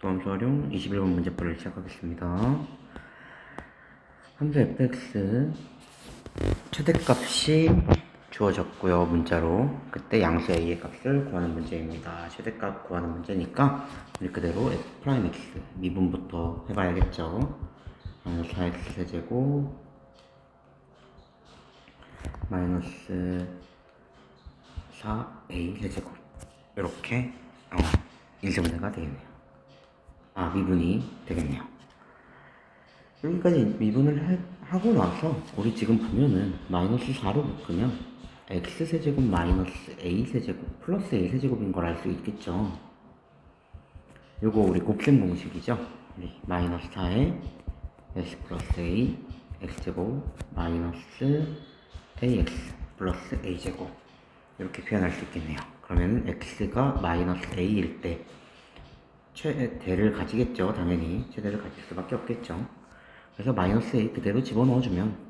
수활용 21번 문제풀이를 시작하겠습니다. 함수 fx 최대값이 주어졌고요. 문자로 그때 양수 a의 값을 구하는 문제입니다. 최대값 구하는 문제니까 우리 그대로 f'x 미분부터 해봐야겠죠. 마이너스 4x 세제곱 마이너스 4a 세제곱 이렇게 인수분해가 되겠네요. 미분이 되겠네요. 여기까지 미분을 하고 나서 우리 지금 보면은 마이너스 4로 묶으면 x세제곱 마이너스 a세제곱 플러스 a세제곱인 걸 알 수 있겠죠. 요거 우리 곱셈 공식이죠. 우리 마이너스 4에 s 플러스 a x제곱 마이너스 ax 플러스 a제곱 이렇게 표현할 수 있겠네요. 그러면 x가 마이너스 a일 때 최대를 가지겠죠. 당연히 최대를 가질 수밖에 없겠죠. 그래서 마이너스 a 그대로 집어넣어주면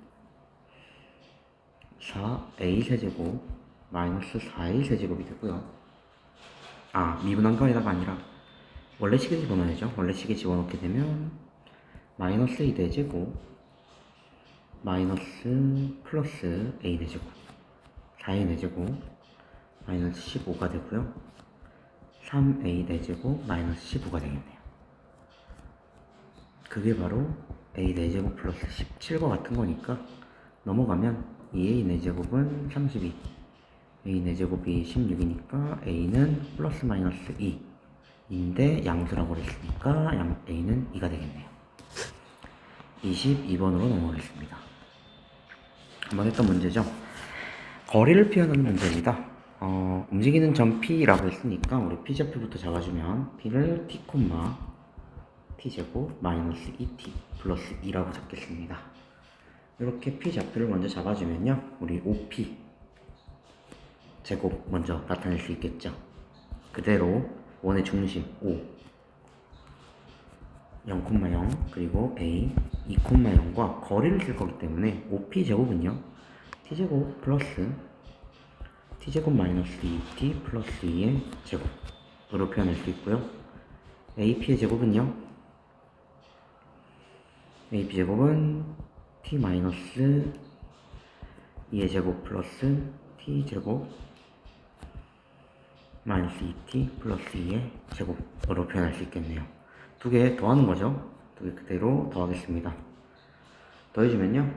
4a 세제곱 마이너스 4a 세제곱이 되고요. 미분한 거에다가 아니라 원래 식에 집어넣어야죠. 원래 식에 집어넣게 되면 마이너스 a 대제곱 마이너스 플러스 a 대제곱 4a 대제곱 마이너스 15가 되고요. 3a 대제곱 마이너스 15가 되겠네요. 그게 바로 a 4제곱 플러스 17과 같은 거니까 넘어가면 2a 4제곱은 32 a 4제곱이 16이니까 a는 플러스 마이너스 2인데 양수라고 그랬으니까 a는 2가 되겠네요. 22번으로 넘어가겠습니다. 한번 했던 문제죠. 거리를 표현하는 문제입니다. 움직이는 점 P라고 했으니까 우리 P좌표부터 잡아주면 P를 T, T제곱 마이너스 2T 플러스 2라고 잡겠습니다. 이렇게 P좌표를 먼저 잡아주면요. 우리 5P 제곱 먼저 나타낼 수 있겠죠. 그대로 원의 중심 5 0,0 그리고 A 2,0과 거리를 쓸 거기 때문에 5P 제곱은요. T제곱 플러스 T제곱 마이너스 2T 플러스 2의 제곱으로 표현할 수 있고요. AP의 제곱은요. AP 제곱은 T 마이너스 2의 제곱 플러스 T 제곱 마이너스 2T 플러스 2의 제곱으로 표현할 수 있겠네요. 두 개 더하는 거죠. 두 개 그대로 더하겠습니다. 더해주면요.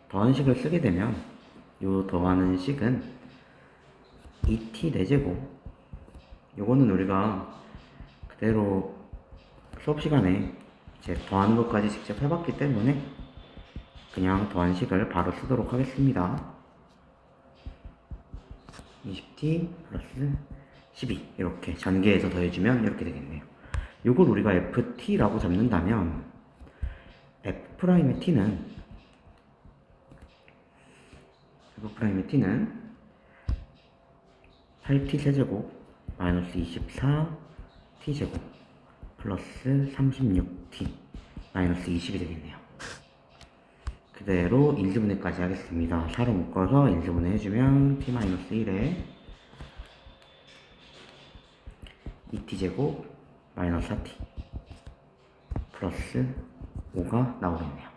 더하는 식을 쓰게 되면 요 더하는 식은 2t 4제곱 요거는 우리가 그대로 수업 시간에 이제 더하는 것까지 직접 해봤기 때문에 그냥 더한 식을 바로 쓰도록 하겠습니다. 20t 플러스 12 이렇게 전개해서 더해주면 이렇게 되겠네요. 요걸 우리가 ft라고 잡는다면 f'의 t는 8t 세제곱 마이너스 24t제곱 플러스 36t 마이너스 20이 되겠네요. 그대로 인수분해까지 하겠습니다. 4로 묶어서 인수분해 해주면 t 마이너스 1에 2t제곱 마이너스 4t 플러스 5가 나오겠네요.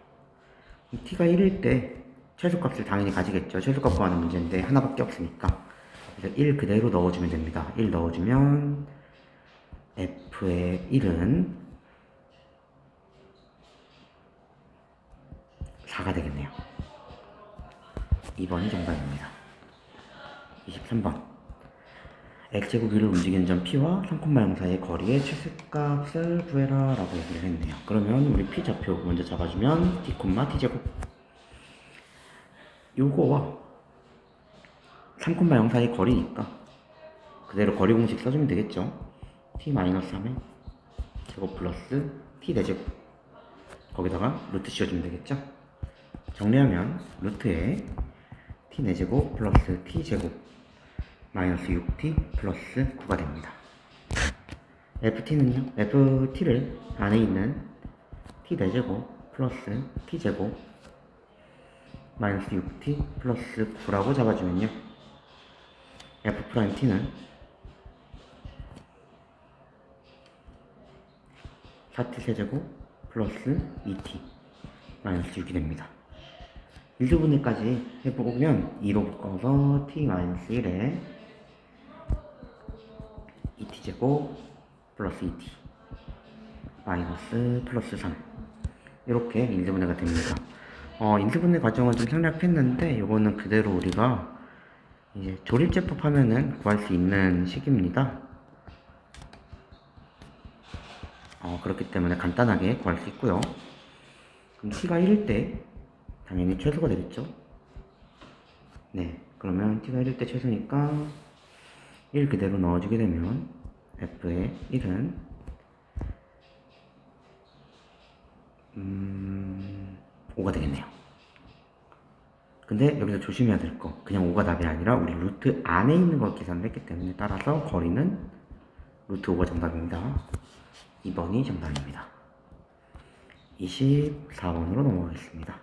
t가 1일 때 최소값을 당연히 가지겠죠. 최소값 구하는 문제인데 하나밖에 없으니까. 그래서 1 그대로 넣어주면 됩니다. 1 넣어주면 f의 1은 4가 되겠네요. 2번이 정답입니다. 23번 x제곱 위를 움직이는 점 P와 3,0 사이의 거리의 최소값을 구해라 라고 얘기를 했네요. 그러면 우리 P좌표 먼저 잡아주면 T, T제곱 요거와 3,0 사이의 거리니까 그대로 거리 공식 써주면 되겠죠. t-3의 제곱 플러스 t 4제곱 거기다가 루트 씌워주면 되겠죠. 정리하면 루트에 t 4제곱 플러스 t제곱 마이너스 6t 플러스 9가 됩니다. ft는요. ft를 안에 있는 t 4제곱 플러스 t제곱 마이너스 6t 플러스 9라고 잡아주면요. f't는 4t 세제곱 플러스 2t 마이너스 6이 됩니다. 1부분까지 해보면 2로 묶어서 t 마이너스 1에 2t 제곱 플러스 2t 마이너스 플러스 3 이렇게 인수분해가 됩니다. 인수분해 과정은 좀 생략했는데 이거는 그대로 우리가 이제 조립제법 하면은 구할 수 있는 식입니다. 그렇기 때문에 간단하게 구할 수 있고요. 그럼 t가 1일 때 당연히 최소가 되겠죠. 네, 그러면 t가 1일 때 최소니까 1 그대로 넣어주게 되면 f의 1은 5가 되겠네요. 근데 여기서 조심해야 될 거, 그냥 5가 답이 아니라 우리 루트 안에 있는 걸 계산을 했기 때문에 따라서 거리는 루트 5가 정답입니다. 2번이 정답입니다. 24번으로 넘어가겠습니다.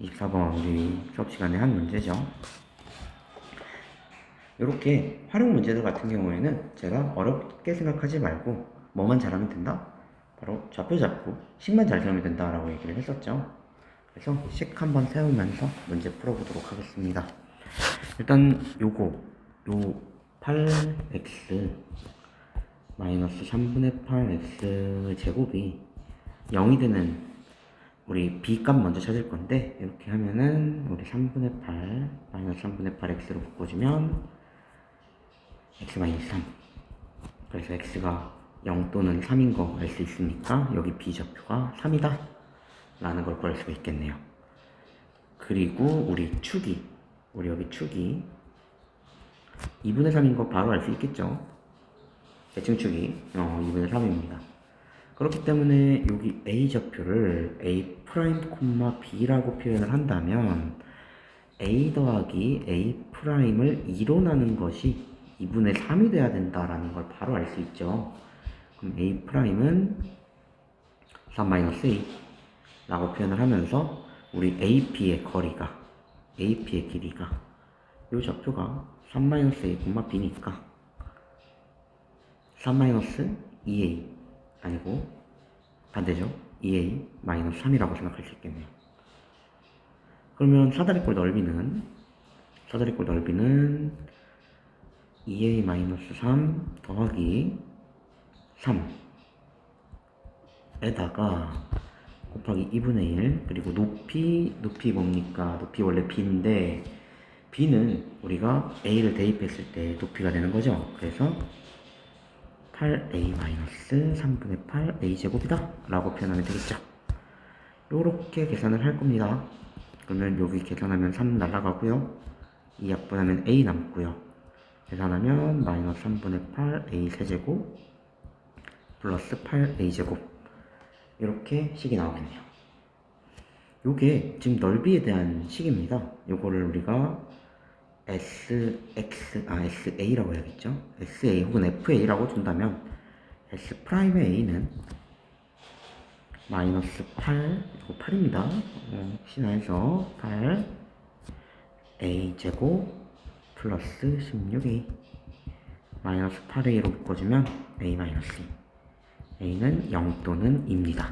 24번 우리 수업 시간에 한 문제죠. 이렇게 활용 문제들 같은 경우에는 제가 어렵게 생각하지 말고 뭐만 잘하면 된다? 바로 좌표 잡고 식만 잘 세우면 된다라고 얘기를 했었죠. 그래서 식 한번 세우면서 문제 풀어보도록 하겠습니다. 일단 요 8x 마이너스 3분의 8x 제곱이 0이 되는 우리 b 값 먼저 찾을 건데, 이렇게 하면은 우리 3분의 8 마이너스 3분의 8x로 바꿔주면 x 마이너스 3, 그래서 x가 0 또는 3인 거 알 수 있으니까 여기 b좌표가 3이다 라는 걸 구할 수가 있겠네요. 그리고 우리 여기 축이 2분의 3인 거 바로 알 수 있겠죠. 대칭 축이 2분의 3입니다. 그렇기 때문에 여기 a좌표를 a 프라임 콤마 b라고 표현을 한다면 a 더하기 a 프라임을 2로 나눈 것이 2분의 3이 돼야 된다라는 걸 바로 알 수 있죠. 그럼 a 프라임은 3-a 라고 표현을 하면서 우리 AP의 거리가, AP의 길이가 이 좌표가 3-a, b니까 3-2a 아니고 반대죠. 2a-3이라고 생각할 수 있겠네요. 그러면 사다리꼴 넓이는 2a-3 더하기 3에다가 곱하기 2분의 1, 그리고 높이 뭡니까? 높이 원래 b인데 b는 우리가 a를 대입했을 때 높이가 되는 거죠. 그래서 8a-3분의 8a 제곱이다 라고 표현하면 되겠죠. 요렇게 계산을 할 겁니다. 그러면 여기 계산하면 3 날아가고요, 2 약분하면 a 남고요, 계산하면 마이너스 3분의 8a 세제곱 플러스 8a 제곱, 이렇게 식이 나오겠네요. 요게 지금 넓이에 대한 식입니다. 요거를 우리가 SA라고 해야겠죠. SA 혹은 FA라고 준다면 S 프라임의 A는 마이너스 8, 이거 8입니다. 신화해서 8 A 제곱 플러스 16A 마이너스 8A로 묶어주면 A 마이너스 A는 0 또는 2입니다.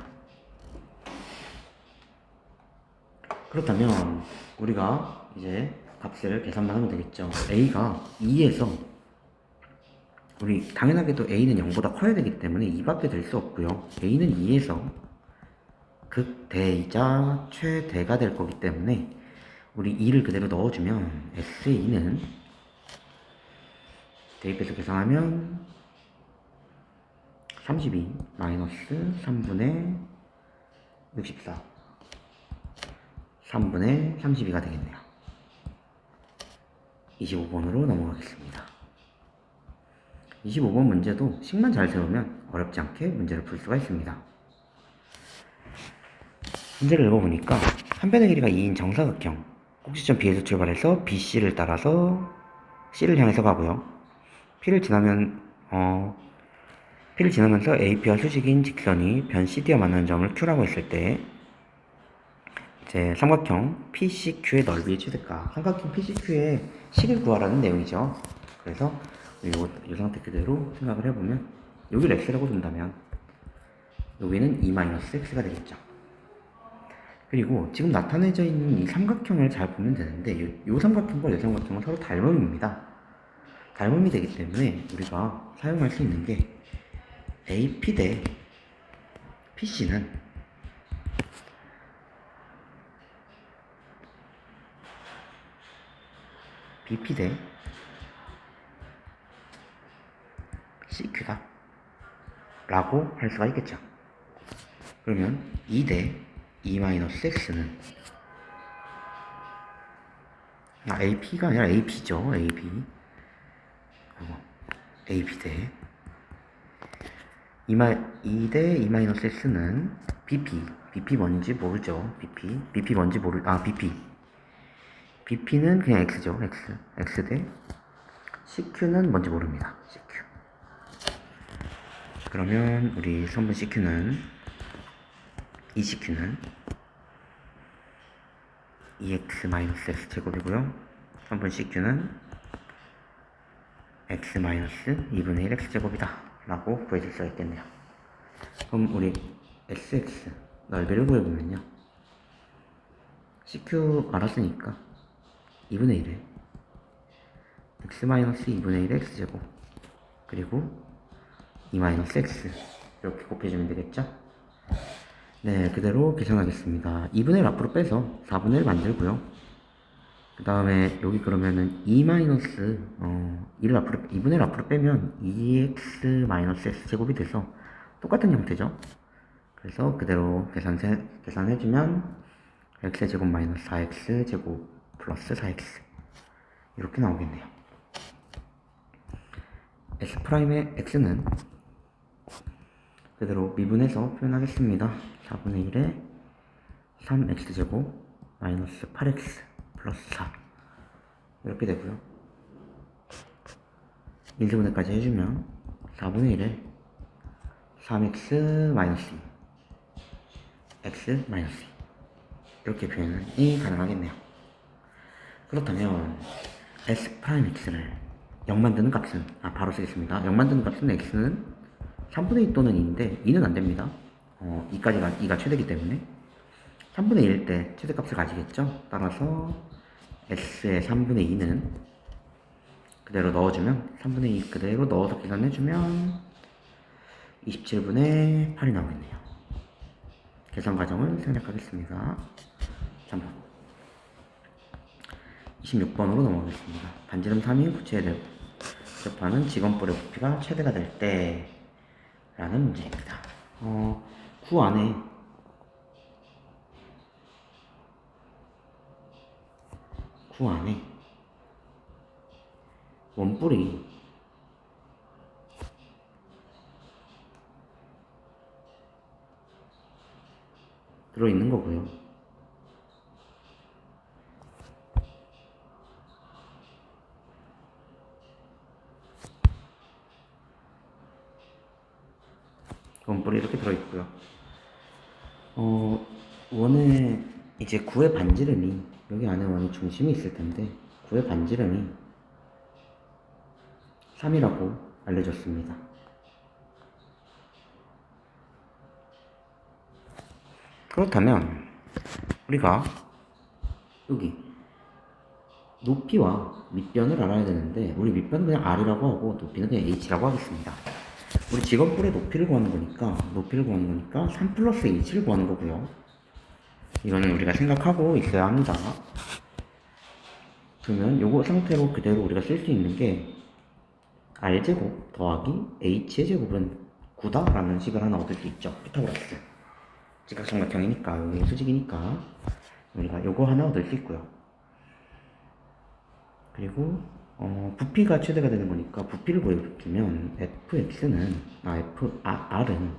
그렇다면 우리가 이제 값을 계산만 하면 되겠죠. A가 2에서 우리 당연하게도 A는 0보다 커야 되기 때문에 2밖에 될 수 없고요. A는 2에서 극대이자 최대가 될 거기 때문에 우리 2를 그대로 넣어주면 SA는 대입해서 계산하면 32 마이너스 3분의 64 3분의 32가 되겠네요. 25번으로 넘어가겠습니다. 25번 문제도 식만 잘 세우면 어렵지 않게 문제를 풀 수가 있습니다. 문제를 읽어보니까 한 변의 길이가 2인 정사각형, 꼭지점 B에서 출발해서 BC를 따라서 C를 향해서 가고요. P를 지나면서 AP와 수직인 직선이 변 CD와 만나는 점을 Q라고 했을 때 이제 삼각형 PCQ의 넓이의 최대값, 삼각형 PCQ의 식을 구하라는 내용이죠. 그래서 이 상태 그대로 생각을 해보면 여기를 x라고 둔다면 여기는 2-x가 되겠죠. 그리고 지금 나타내져 있는 이 삼각형을 잘 보면 되는데 이 삼각형과 이 삼각형은 서로 닮음입니다. 닮음이 되기 때문에 우리가 사용할 수 있는 게 AP 대 PC는 BP 대 CQ다 라고 할 수가 있겠죠. 그러면 2 대 2-x는 AP가 아니라 AP죠. AP AP 대 2 대 2-x는 BP 뭔지 모르죠. BP 뭔지 BP는 그냥 X죠. X 대 CQ는 뭔지 모릅니다. CQ. 그러면 우리 3번 CQ는 이 CQ는 2x-x 제곱이고요. 3번 CQ는 x-2분의 1 x제곱이다 라고 구해줄 수가 있겠네요. 그럼 우리 sx 넓이를 구해보면요, CQ 알았으니까 2분의 1에 x-2분의 1 x제곱 그리고 2-x 이렇게 곱해주면 되겠죠? 네, 그대로 계산하겠습니다. 2분의 1 앞으로 빼서 4분의 1 만들고요. 그 다음에 여기 그러면은 2-1을 앞으로 2분의 1 앞으로 빼면 2x-x 제곱이 돼서 똑같은 형태죠. 그래서 그대로 계산해주면 x제곱 마이너스 4x 제곱 플러스 4x 이렇게 나오겠네요. S'의 x는 그대로 미분해서 표현하겠습니다. 4분의 1에 3x제곱 마이너스 8x 플러스 4 이렇게 되고요. 1분의까지 해주면 4분의 1에 3x 마이너스 2 x 마이너스 2 이렇게 표현이 가능하겠네요. 그렇다면 S'x를 0 만드는 값은 바로 쓰겠습니다. 0 만드는 값은 x는 3분의 2 또는 2인데 2는 안됩니다. 2가 최대이기 때문에 3분의 1일 때 최대값을 가지겠죠. 따라서 x의 3분의 2는 그대로 넣어주면 3분의 2 그대로 넣어서 계산해주면 27분의 8이 나오겠네요. 계산 과정을 생략하겠습니다. 3번 26번으로 넘어가겠습니다. 반지름 3인 구체에 접하는 직원볼의 부피가 최대가 될 때 라는 문제입니다. 구 안에 원뿔이 들어있는 거고요. 원뿔이 이렇게 들어있고요. 원의 이제 구의 반지름이 여기 안에 원의 중심이 있을 텐데 구의 반지름이 3이라고 알려졌습니다. 그렇다면 우리가 여기 높이와 밑변을 알아야 되는데 우리 밑변은 그냥 R이라고 하고 높이는 그냥 H라고 하겠습니다. 우리 직원뿔의 높이를 구하는 거니까 3 플러스 H를 구하는 거고요. 이거는 우리가 생각하고 있어야 합니다. 그러면 요거 상태로 그대로 우리가 쓸 수 있는 게 R제곱 더하기 H의 제곱은 9다 라는 식을 하나 얻을 수 있죠. 피타고라스 직각삼각형이니까 여기 수직이니까 우리가 요거 하나 얻을 수 있고요. 그리고 부피가 최대가 되는 거니까 부피를 구해주면 R은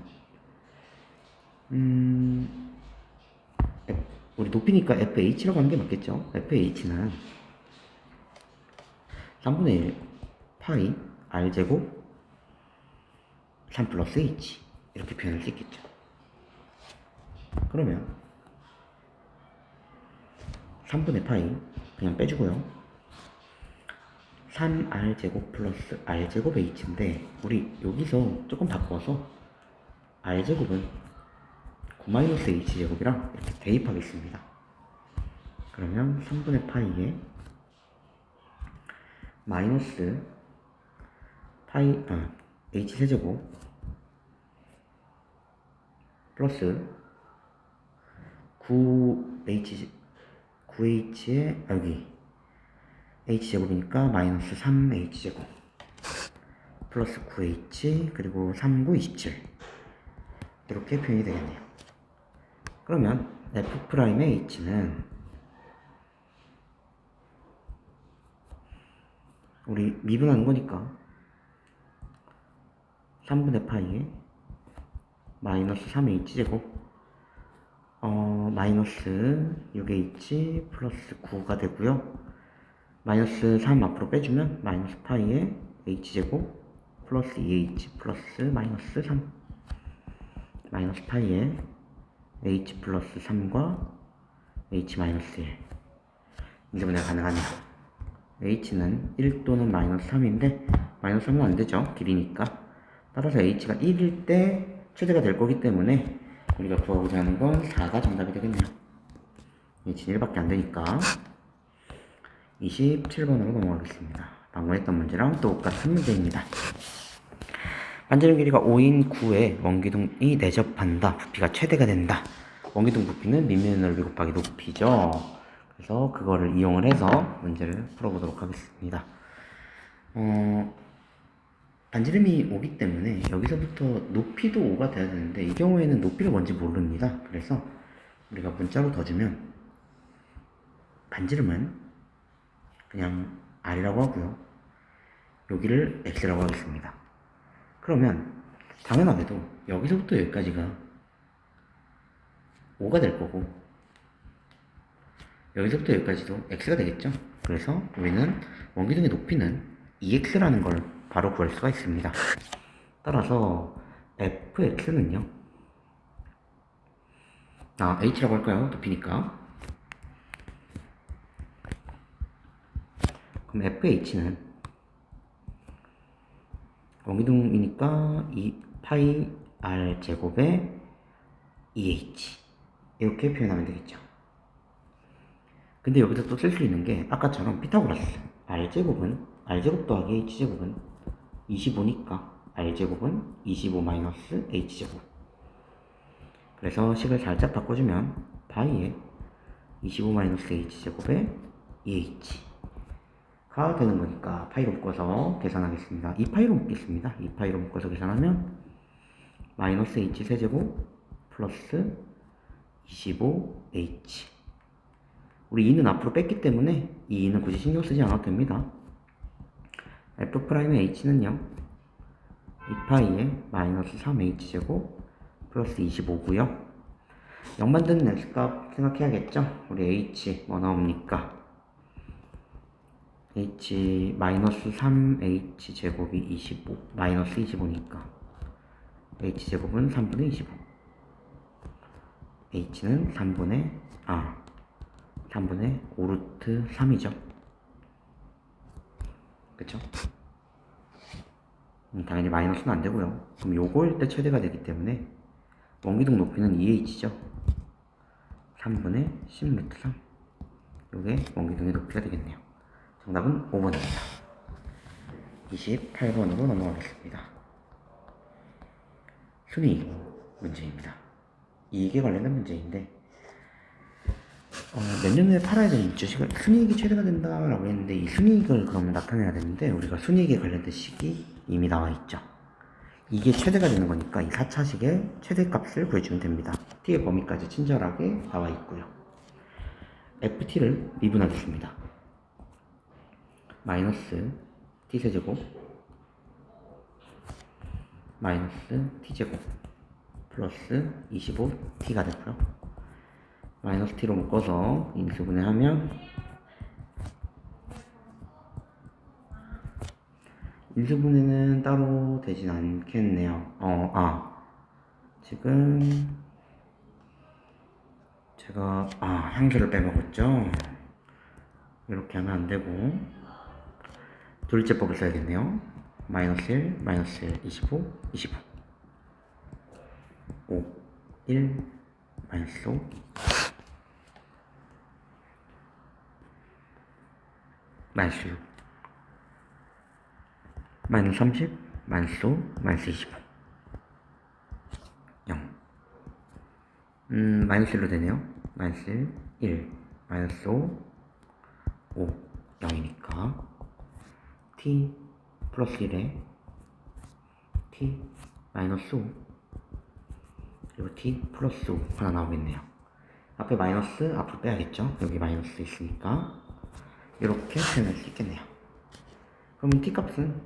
우리 높이니까 FH라고 하는 게 맞겠죠? FH는 3분의 1 파이 R제곱 3 플러스 H 이렇게 표현할 수 있겠죠. 그러면 3분의 파이 그냥 빼주고요. 3R제곱 플러스 R제곱 H인데 우리 여기서 조금 바꿔서 R제곱은 마이너스 h제곱이랑 이렇게 대입하겠습니다. 그러면 3분의 파이에 마이너스 h세제곱 플러스 9h의 여기 h제곱이니까 마이너스 3h제곱 플러스 9h 그리고 3, 9, 27 이렇게 표현이 되겠네요. 그러면 f'의 h는 우리 미분하는 거니까 3분의 파이에 마이너스 3h제곱 마이너스 6h 플러스 9가 되고요. 마이너스 3 앞으로 빼주면 마이너스 파이에 h제곱 플러스 2h 플러스 마이너스 3 마이너스 파이에 h 플러스 3과 h 마이너스 1 인수분해가 가능하네요. h는 1 또는 마이너스 3인데 마이너스 3은 안되죠. 길이니까. 따라서 h가 1일 때 최대가 될 거기 때문에 우리가 구하고자 하는 건 4가 정답이 되겠네요. h는 1밖에 안되니까 27번으로 넘어가겠습니다. 방금 했던 문제랑 똑같은 문제입니다. 반지름 길이가 5인 9에 원기둥이 내접한다. 부피가 최대가 된다. 원기둥 부피는 밑면의 넓이 곱하기 높이죠. 그래서 그거를 이용을 해서 문제를 풀어보도록 하겠습니다. 반지름이 5기 때문에 여기서부터 높이도 5가 돼야 되는데 이 경우에는 높이를 뭔지 모릅니다. 그래서 우리가 문자로 더 주면 반지름은 그냥 R이라고 하고요. 여기를 X라고 하겠습니다. 그러면 당연하게도 여기서부터 여기까지가 5가 될 거고 여기서부터 여기까지도 X가 되겠죠. 그래서 우리는 원기둥의 높이는 2X라는 걸 바로 구할 수가 있습니다. 따라서 fx는요 h라고 할까요? 높이니까. 그럼 fh는 원기둥이니까 2파이 r 제곱에 2h 이렇게 표현하면 되겠죠. 근데 여기서 또 쓸 수 있는 게 아까처럼 피타고라스 r제곱 더하기 h제곱은 25니까 r제곱은 25 마이너스 h제곱. 그래서 식을 살짝 바꿔주면 파이에 25 마이너스 h제곱에 2h가 되는 거니까 파이로 묶어서 계산하겠습니다. 2파이로 묶겠습니다. 2파이로 묶어서 계산하면 마이너스 h 세제곱 플러스 25h. 우리 2는 앞으로 뺐기 때문에 이 2는 굳이 신경 쓰지 않아도 됩니다. f'의 h는요 2파이에 마이너스 3h제곱 플러스 25고요 0 만드는 x값 생각해야겠죠. 우리 h 뭐 나옵니까? h 마이너스 3h제곱이 25 마이너스 25니까 h제곱은 3분의 25 h는 3분의 5루트 3이죠. 그쵸? 당연히 마이너스는 안되고요. 그럼 요거일 때 최대가 되기 때문에 원기둥 높이는 2h죠. 3분의 10루트 3 요게 원기둥의 높이가 되겠네요. 정답은 5번입니다. 28번으로 넘어가겠습니다. 순이익 문제입니다. 이익에 관련된 문제인데 몇 년 후에 팔아야 되는 주식을 순이익이 최대가 된다라고 했는데 이 순이익을 그러면 나타내야 되는데 우리가 순이익에 관련된 식이 이미 나와 있죠. 이게 최대가 되는 거니까 이 4차식의 최대값을 구해주면 됩니다. t의 범위까지 친절하게 나와 있고요. ft를 미분하겠습니다. 마이너스 t세제곱 마이너스 t제곱 플러스 25t가 되고요. 마이너스 t로 묶어서 인수분해하면 인수분해는 따로 되진 않겠네요. 지금 제가 향수를 빼먹었죠. 이렇게 하면 안되고 둘째법을 써야겠네요. 마이너스 1, 마이너스 1, 25, 25 5, 1, 마이너스 5 마이너스 6 마이너스 30 마이너스 5 마이너스 25 0 마이너스 1로 되네요. 마이너스 1 마이너스 5 0이니까 t 플러스 1에 t 마이너스 5 그리고 t 플러스 5 하나 나오겠네요. 앞에 마이너스 앞으로 빼야겠죠? 여기 마이너스 있으니까 이렇게 표현할 수 있겠네요. 그러면 t 값은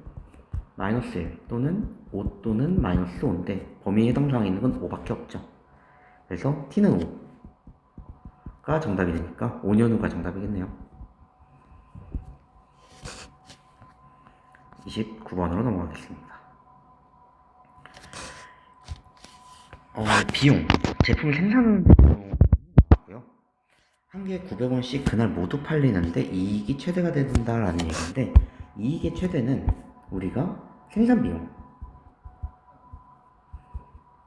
마이너스 1 또는 5 또는 마이너스 5인데 범위에 해당 사항에 있는 건 5밖에 없죠. 그래서 t는 5가 정답이 되니까 5년 후가 정답이겠네요. 29번으로 넘어가겠습니다. 비용. 제품 생산 비용이고요. 한 개에 900원씩 그날 모두 팔리는데 이익이 최대가 된다라는 얘기인데, 이익의 최대는 우리가 생산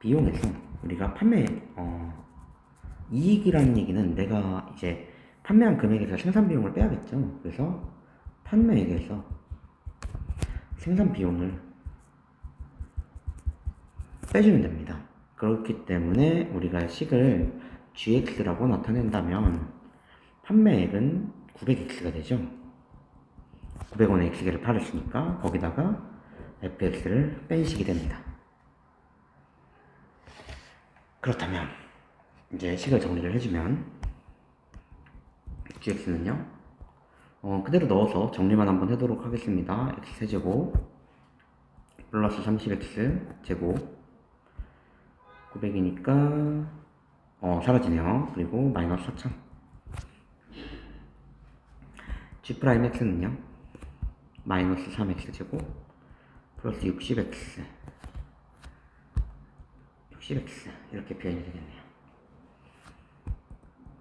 비용에서 우리가 이익이라는 얘기는 내가 이제 판매한 금액에서 생산 비용을 빼야겠죠. 그래서 판매액에서 생산 비용을 빼주면 됩니다. 그렇기 때문에 우리가 식을 GX라고 나타낸다면 판매액은 900X가 되죠. 900원의 X개를 팔았으니까 거기다가 FX를 뺀 식이 됩니다. 그렇다면 이제 식을 정리를 해주면 GX는요 그대로 넣어서 정리만 한번 해도록 하겠습니다. X세제곱 플러스 30X 제곱 900이니까 사라지네요. 그리고 마이너스 4000 G'X는요 마이너스 3X 제곱 플러스 60X 이렇게 표현이 되겠네요.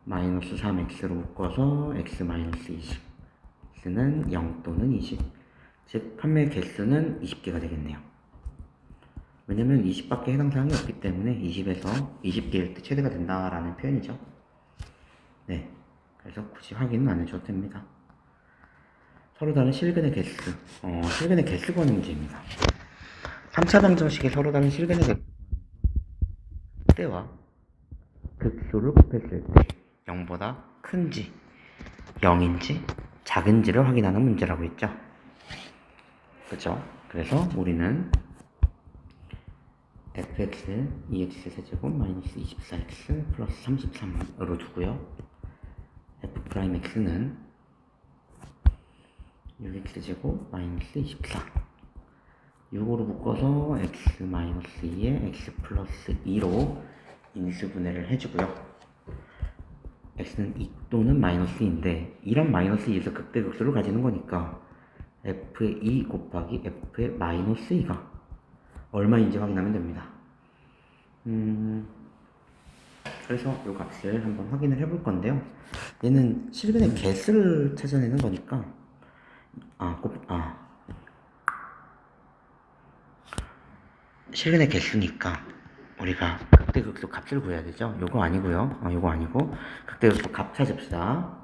마이너스 3X로 묶어서 X 마이너스 20 X는 0 또는 20 즉 판매 개수는 20개가 되겠네요. 왜냐면 20밖에 해당 사항이 없기 때문에 20에서 20개일 때 최대가 된다라는 표현이죠. 네, 그래서 굳이 확인은 안 해줘도 됩니다. 서로 다른 실근의 개수, 실근의 개수 구하는 문제입니다. 3차 방정식에 서로 다른 실근의 개수 때와 극수를 곱했을 때 0보다 큰지 0인지 작은지를 확인하는 문제라고 했죠. 그쵸? 그래서 우리는 fx 2x 세제곱 마이너스 24x 플러스 33으로 두고요. f'x는 6x 제곱 마이너스 24 6으로 묶어서 x 마이너스 2에 x 플러스 2로 인수분해를 해주고요. x는 2 또는 마이너스 2인데 2랑 마이너스 2에서 극대극소를 가지는 거니까 f의 2 곱하기 f의 마이너스 2가 얼마인지 확인하면 됩니다. 그래서 이 값을 한번 확인을 해볼 건데요. 얘는 실근의 개수를 찾아내는 거니까 실근의 개수니까 우리가 극대극소 값을 구해야 되죠. 요거 아니고요. 요거 아니고 극대극소 값 찾읍시다.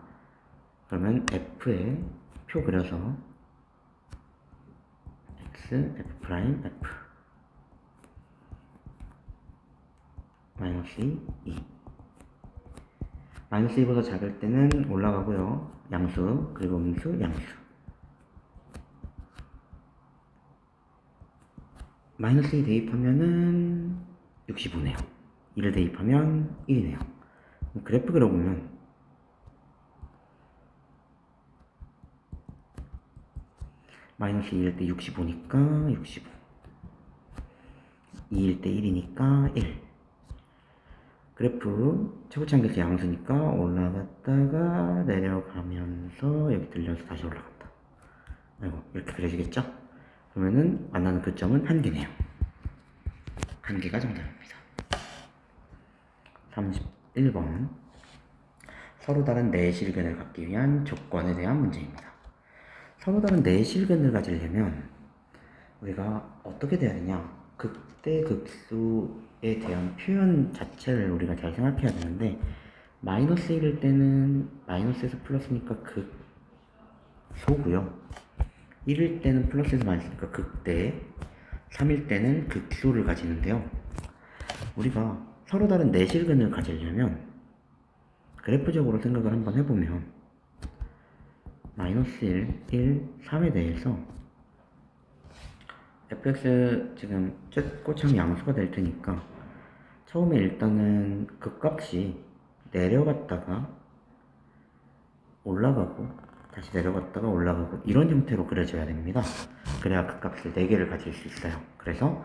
그러면 f의 표 그려서 x f 프라임 f 마이너스 2 마이너스 2보다 작을 때는 올라가고요. 양수 그리고 음수 양수 마이너스 2 대입하면은 65네요. 2를 대입하면 1이네요. 그래프 그려보면 마이너스 2일 때 65니까 65 2일 때 1이니까 1 그래프 최고차항계수 양수니까 올라갔다가 내려가면서 여기 들려서 다시 올라간다. 이렇게 그려지겠죠? 그러면은 만나는 그 점은 1개네요. 1개가 정답입니다. 31번 서로 다른 내실근을 갖기 위한 조건에 대한 문제입니다. 서로 다른 내실근을 가지려면 우리가 어떻게 돼야 되냐? 극대극수 대한 표현 자체를 우리가 잘 생각해야 되는데, 마이너스 1일 때는 마이너스에서 플러스니까 극소고요. 1일 때는 플러스에서 마이너스니까 극대, 3일 때는 극소를 가지는데요. 우리가 서로 다른 내실근을 가지려면 그래프적으로 생각을 한번 해보면 마이너스 1, 1, 3에 대해서 fx 지금 꽃참 양수가 될 테니까 처음에 일단은 그 값이 내려갔다가 올라가고 다시 내려갔다가 올라가고 이런 형태로 그려져야 됩니다. 그래야 그 값을 4개를 가질 수 있어요. 그래서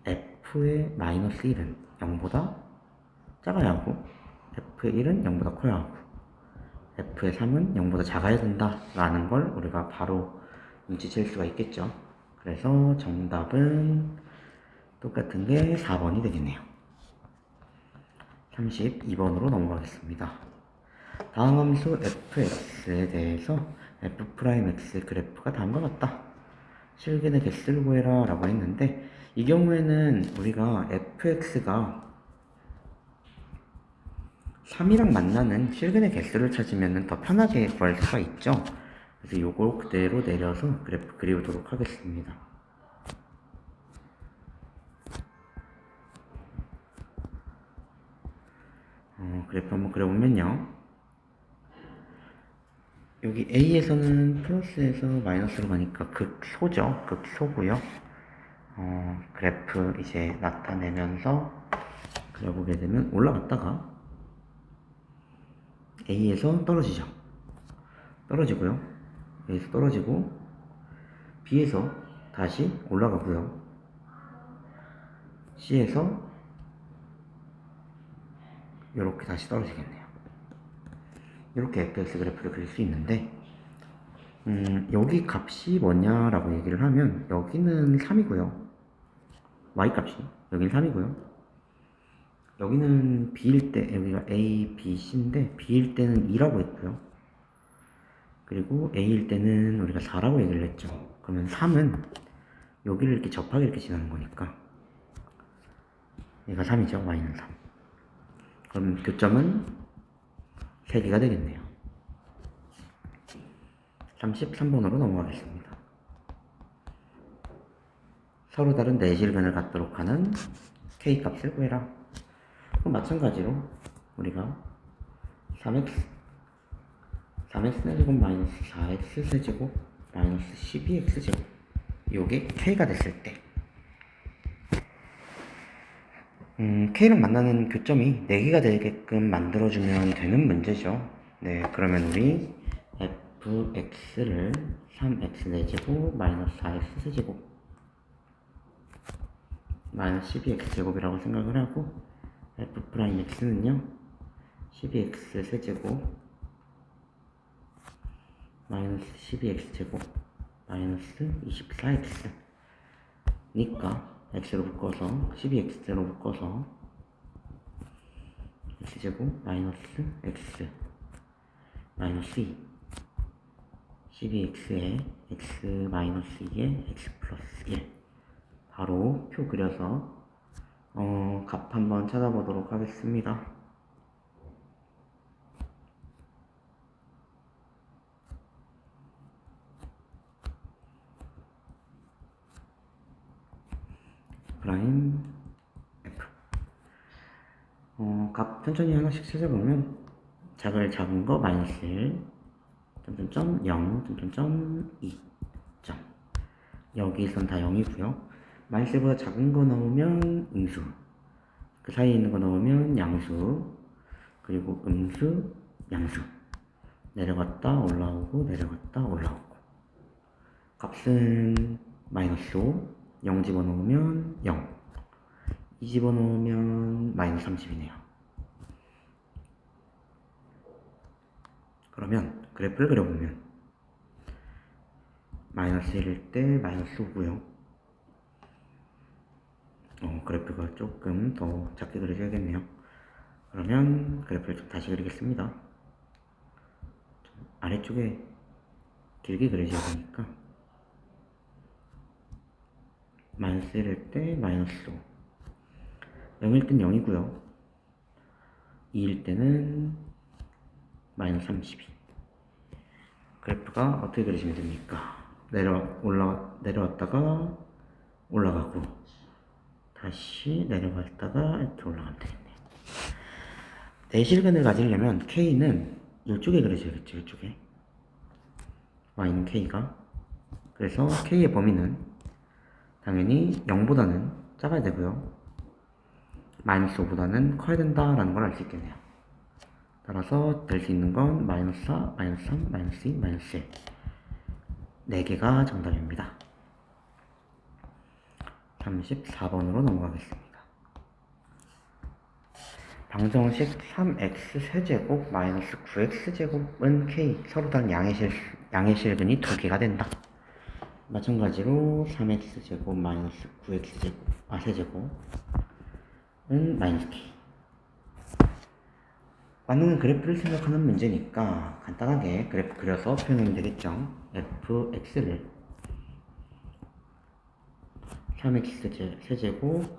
f의 마이너스 1은 0보다 작아야 하고 f의 1은 0보다 커야 하고 f의 3은 0보다 작아야 된다 라는 걸 우리가 바로 눈치챌 수가 있겠죠. 그래서 정답은 똑같은 게 4번이 되겠네요. 32번으로 넘어가겠습니다. 다음 함수 fx에 대해서 f'x 그래프가 다음과 같다. 실근의 개수를 구해라 라고 했는데, 이 경우에는 우리가 fx가 3이랑 만나는 실근의 개수를 찾으면 더 편하게 구할 수가 있죠. 그래서 이걸 그대로 내려서 그래프 그려보도록 하겠습니다. 그래프 한번 그려보면요. 여기 A에서는 플러스에서 마이너스로 가니까 극소죠. 극소고요. 그래프 이제 나타내면서 그려보게 되면 올라갔다가 A에서 떨어지죠. 떨어지고요. A에서 떨어지고 B에서 다시 올라가고요. C에서 이렇게 다시 떨어지겠네요. 이렇게 fx 그래프를 그릴 수 있는데, 여기 값이 뭐냐라고 얘기를 하면 여기는 3이고요. y값이 여기는 3이고요. 여기는 b일 때 여기가 a, b, c인데 b일 때는 2라고 했고요. 그리고 a일 때는 우리가 4라고 얘기를 했죠. 그러면 3은 여기를 이렇게 접하게 이렇게 지나는 거니까 얘가 3이죠. y는 3. 그럼 교점은 3개가 되겠네요. 33번으로 넘어가겠습니다. 서로 다른 내실근을 갖도록 하는 k값을 구해라. 그럼 마찬가지로 우리가 3x세제곱 마이너스 4x세제곱 마이너스 12x제곱 요게 k가 됐을 때 k랑 만나는 교점이 4개가 되게끔 만들어주면 되는 문제죠. 네, 그러면 우리 fx를 3x4제곱 마이너스 4x세제곱 마이너스 12x제곱이라고 생각을 하고 f'x는요 12x세제곱 마이너스 12x제곱 마이너스 24x 니까 x로 묶어서 12x로 묶어서 x제곱 마이너스 x 마이너스 2 12x에 x 마이너스 2에 x 플러스 1 바로 표 그려서 값 한번 찾아보도록 하겠습니다. 프라임 f 값 천천히 하나씩 찾아보면 작은 거 마이너스 1 점점점 0 점점점 2 점 여기선 다 0이고요. 마이너스 1보다 작은 거 나오면 음수, 그 사이에 있는 거 나오면 양수, 그리고 음수, 양수 내려갔다 올라오고 내려갔다 올라오고 값은 마이너스 5 0 집어넣으면 0 2 집어넣으면 마이너스 30이네요. 그러면 그래프를 그려보면 마이너스 1일 때 마이너스 5고요. 그래프가 조금 더 작게 그려줘야겠네요. 그러면 그래프를 좀 다시 그리겠습니다. 아래쪽에 길게 그려줘야 되니까 마이너스 1일 때 마이너스 5 0일 땐 0이고요. 2일 때는 마이너스 32. 그래프가 어떻게 그리시면 됩니까? 내려왔다가 올라가고 다시 내려갔다가 이렇게 올라가면 되겠네요. 내실근을 가지려면 K는 이쪽에 그려줘야겠죠. 이쪽에 Y는 K가. 그래서 K의 범위는 당연히 0보다는 작아야 되고요. 마이너스 5보다는 커야 된다라는 걸 알 수 있겠네요. 따라서 될 수 있는 건 마이너스 4, 마이너스 3, 마이너스 2, 마이너스 1. 4개가 정답입니다. 34번으로 넘어가겠습니다. 방정식 3x 세제곱 마이너스 9x 제곱은 k 서로 다른 양의 실근이 2개가 된다. 마찬가지로 3x 제곱 마이너스 9x 제곱 세제곱은 마이너스 k. 맞는 그래프를 생각하는 문제니까 간단하게 그래프 그려서 표현하면 되겠죠. fx를 3x 세제곱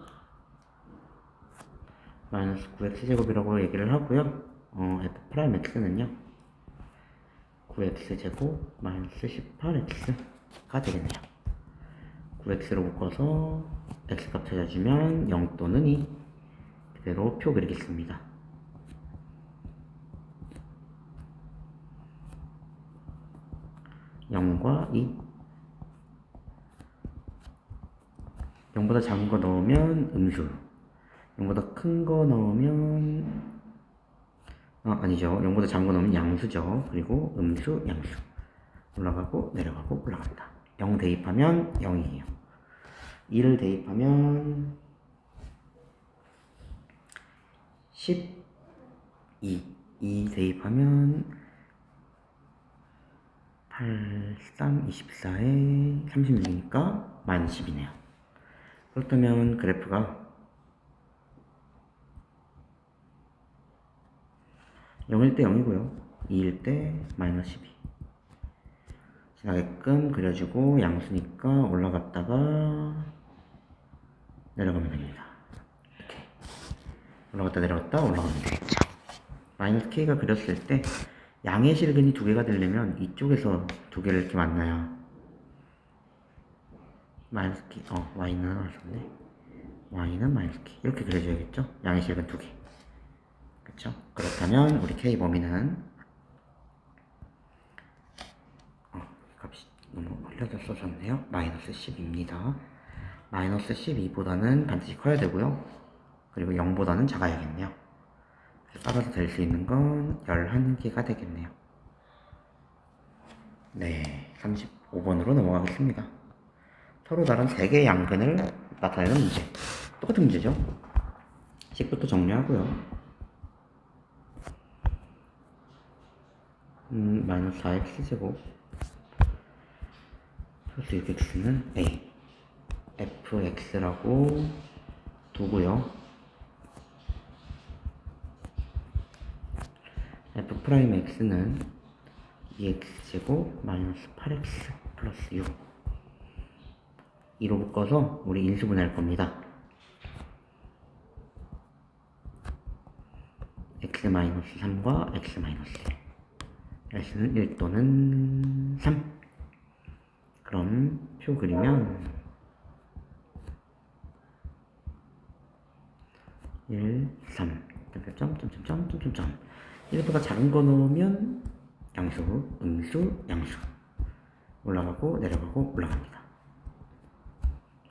마이너스 9x 제곱이라고 얘기를 하고요. f'x는요 9x 제곱 마이너스 18x가 되겠네요. 9x로 묶어서 x값 찾아주면 0 또는 2 그대로 표 그리겠습니다. 0과 2. 0보다 작은 거 넣으면 음수. 0보다 큰 거 넣으면 아니죠. 0보다 작은 거 넣으면 양수죠. 그리고 음수, 양수. 올라가고 내려가고 올라간다. 0 대입하면 0이에요. 2를 대입하면 12. 2 대입하면 8, 3, 24에 36이니까 마이너스 10이네요. 그렇다면 그래프가 0일 때 0이고요. 2일 때 마이너스 12. 지나게끔 그려주고 양수니까 올라갔다가 내려가면 됩니다. 이렇게 올라갔다 내려갔다 올라가면 되겠죠. 마이너스 k가 그렸을 때 양의 실근이 2개가 되려면 이쪽에서 2개를 이렇게 만나야 마이너스 k, y는 알았네. y는 마이너스 k 이렇게 그려줘야겠죠. 양의 실근 2개. 그쵸? 그렇다면 우리 k 범위는 값이 너무 흘려져 써졌네요. 마이너스 10입니다. 마이너스 12보다는 반드시 커야 되고요. 그리고 0보다는 작아야겠네요. 따라서 될 수 있는 건 11개가 되겠네요. 네, 35번으로 넘어가겠습니다. 서로 다른 3개의 양근을 나타내는 문제. 똑같은 문제죠. 식부터 정리하고요. 마이너스 4x제곱 플러스 6x는 a fx라고 두고요. f'x는 2x제곱 마이너스 8x 플러스 6 2로 묶어서 우리 인수분해할 겁니다. x-3과 x-1 s는 1 또는 3. 그럼 표 그리면 1, 3 점점점 1보다 작은 거 넣으면 양수, 음수, 양수 올라가고 내려가고 올라갑니다.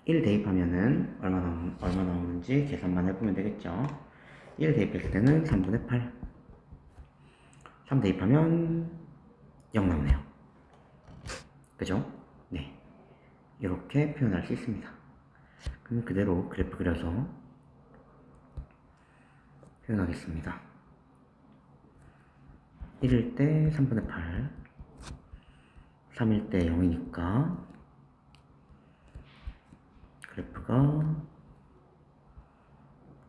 1 대입하면은 얼마 나오는지 계산만 해보면 되겠죠. 1 대입했을 때는 3분의 8 3 대입하면 0 나오네요. 그죠? 네, 이렇게 표현할 수 있습니다. 그럼 그대로 그래프 그려서 표현하겠습니다. 1일 때 3분의 8 3일 때 0이니까 그래프가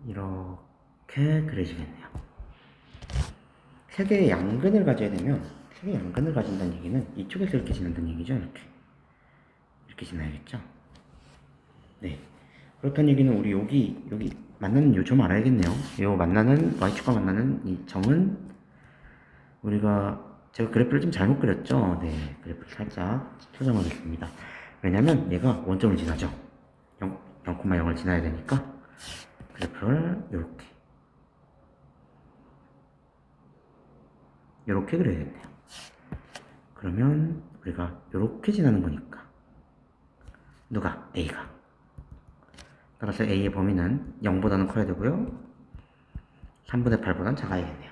이렇게 그려지겠네요. 3개의 양근을 가져야 되면 3개의 양근을 가진다는 얘기는 이쪽에서 이렇게 지난다는 얘기죠. 이렇게 지나야겠죠. 네, 그렇다는 얘기는 우리 여기 만나는 요점 알아야겠네요. 요 만나는 y축과 만나는 이 점은 우리가 제가 그래프를 좀 잘못 그렸죠. 네, 그래프를 살짝 수정하겠습니다. 왜냐면 얘가 원점을 지나죠. 0,0을 지나야 되니까 그래프를 이렇게 그려야겠네요. 그러면 우리가 이렇게 지나는 거니까 누가? A가. 따라서 A의 범위는 0보다는 커야 되고요. 3분의 8보다는 작아야겠네요.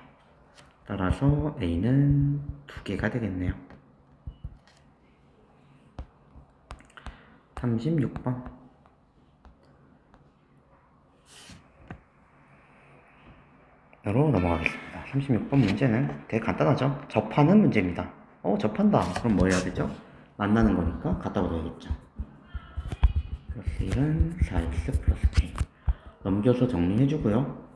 따라서 A는 2개가 되겠네요. 36번. 으로 넘어가겠습니다. 36번 문제는 되게 간단하죠? 접하는 문제입니다. 접한다. 그럼 뭐 해야 되죠? 만나는 거니까 갖다 버려야겠죠. 플러스 1은 4x 플러스 k. 넘겨서 정리해주고요.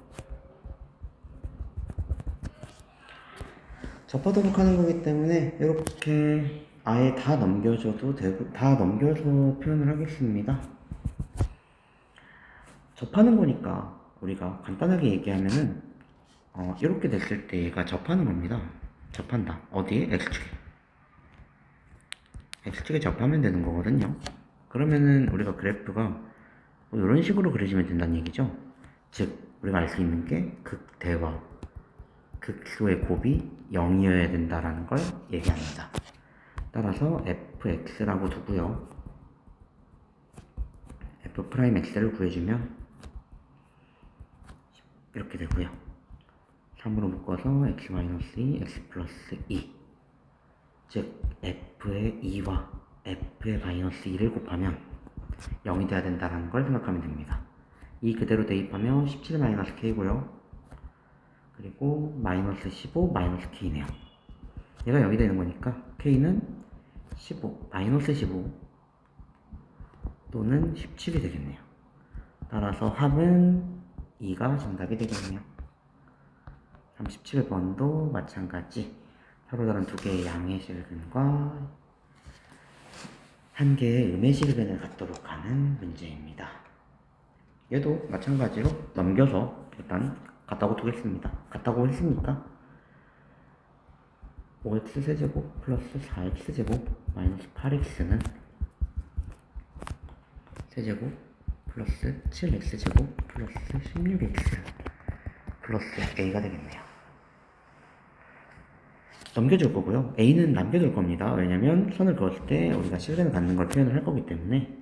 접하도록 하는 거기 때문에 이렇게 아예 다 넘겨줘도 되고, 다 넘겨서 표현을 하겠습니다. 접하는 거니까 우리가 간단하게 얘기하면은 이렇게 됐을 때 얘가 접하는 겁니다. 접한다. 어디에? X축에. X축에 접하면 되는 거거든요. 그러면은 우리가 그래프가 뭐 이런 식으로 그려지면 된다는 얘기죠. 즉 우리가 알 수 있는 게 극대와 극소의 곱이 0이어야 된다라는 걸 얘기합니다. 따라서 fx라고 두고요. f'x를 구해주면 이렇게 되고요. 3으로 묶어서 x-2, x 플러스 2. 즉 f의 2와 f의 마이너스 2를 곱하면 0이 돼야 된다는 걸 생각하면 됩니다. 2 그대로 대입하면 17-k고요. 그리고 마이너스 15, 마이너스 k네요. 얘가 0이 되는 거니까 k는 15, 마이너스 15 또는 17이 되겠네요. 따라서 합은 2가 정답이 되겠네요. 37번도 마찬가지 서로 다른 두 개의 양의 실근과 한 개의 음의 실근을 갖도록 하는 문제입니다. 얘도 마찬가지로 넘겨서 일단 같다고 두겠습니다. 같다고 했으니까 5x 세제곱 플러스 4x 제곱 마이너스 8x는 세제곱 플러스 7x 제곱 플러스 16x 플러스 a가 되겠네요. 넘겨줄 거고요. a는 남겨둘 겁니다. 왜냐면 선을 그었을 때 우리가 실근을 갖는 걸 표현을 할 거기 때문에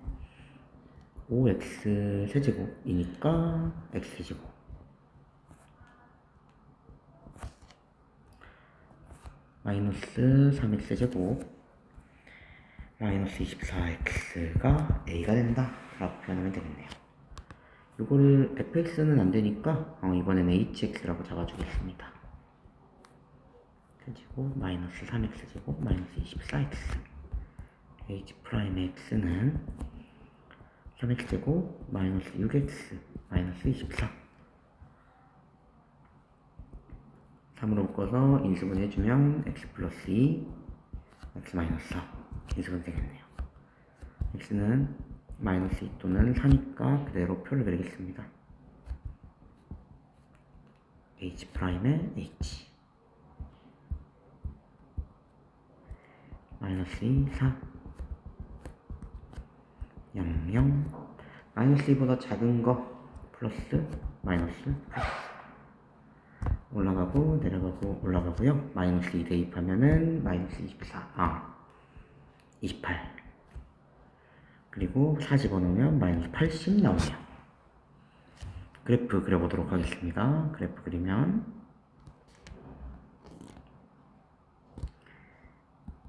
5x 세제곱이니까 x제곱 마이너스 3x 제곱 마이너스 24x가 a가 된다 라고 표현하면 되겠네요. 이거를 fx는 안 되니까 이번에는 hx라고 잡아주겠습니다. 세제곱 마이너스 3x 제곱 마이너스 24x h 프라임의 x는 3x 제곱 마이너스 6x 마이너스 24 3으로 묶어서 인수분 해주면 x 플러스 2 x 마이너스 4 인수분 되겠네요. x는 마이너스 2 또는 4니까 그대로 표를 그리겠습니다. h 프라임의 h 마이너스 2, 4 0, 0 마이너스 2보다 작은 거 플러스 마이너스 플러스 올라가고 내려가고 올라가고요. 마이너스 2 대입하면은 마이너스 28 그리고 4 집어넣으면 마이너스 80 나오네요. 그래프 그려보도록 하겠습니다. 그래프 그리면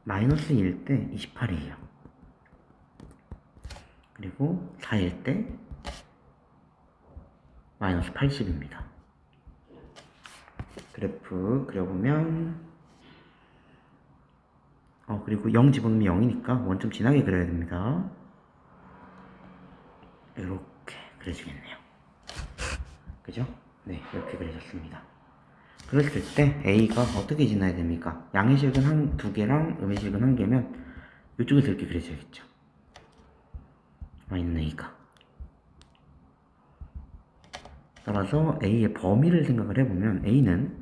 마이너스 1일 때 28이에요. 그리고 4일 때 마이너스 80입니다. 그래프 그려보면 그리고 0 집어넣으면 0이니까 원점 지나게 그려야 됩니다. 이렇게 그려지겠네요. 그죠? 네, 이렇게 그려졌습니다. 그랬을 때 A가 어떻게 지나야 됩니까? 양의 실근 두 개랑 음의 실근 한 개면 이쪽에서 이렇게 그려져야겠죠. 있는 A가 따라서 A의 범위를 생각을 해보면 A는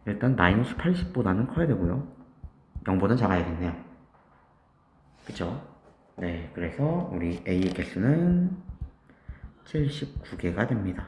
일단 마이너스 80보다는 커야 되고요. 0보다 작아야겠네요. 그쵸? 네, 그래서 우리 A의 개수는 79개가 됩니다.